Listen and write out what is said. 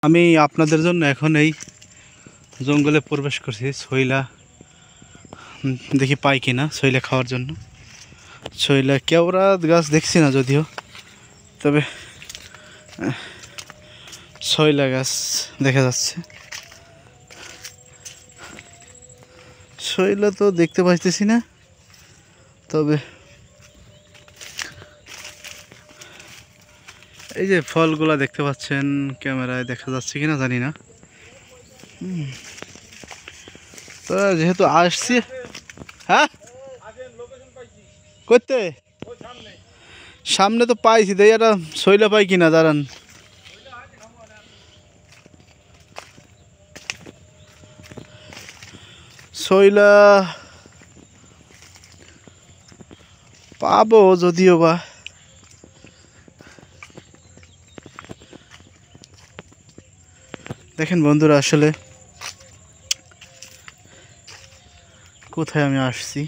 আমি আপনাদের জন্য এখন এই জঙ্গলে প্রবেশ করছি শৈলা দেখি পাই কিনা শৈলা খাওয়ার জন্য। শৈলা কেওড়া গাছ দেখছি না যদিও, তবে শৈলা গাছ দেখা যাচ্ছে। শৈলা তো দেখতে পাইতেছি না, তবে এই যে ফলগুলা দেখতে পাচ্ছেন, ক্যামেরায় দেখা যাচ্ছে কিনা জানি না। তো যেহেতু আসছি, হ্যাঁ করতে সামনে তো পাইছি, তাই একটা শৈলা পাই কিনা দাঁড়ান। শৈলা পাবো যদিও বা, দেখেন বন্ধুরা আসলে কোথায় আমি আসছি।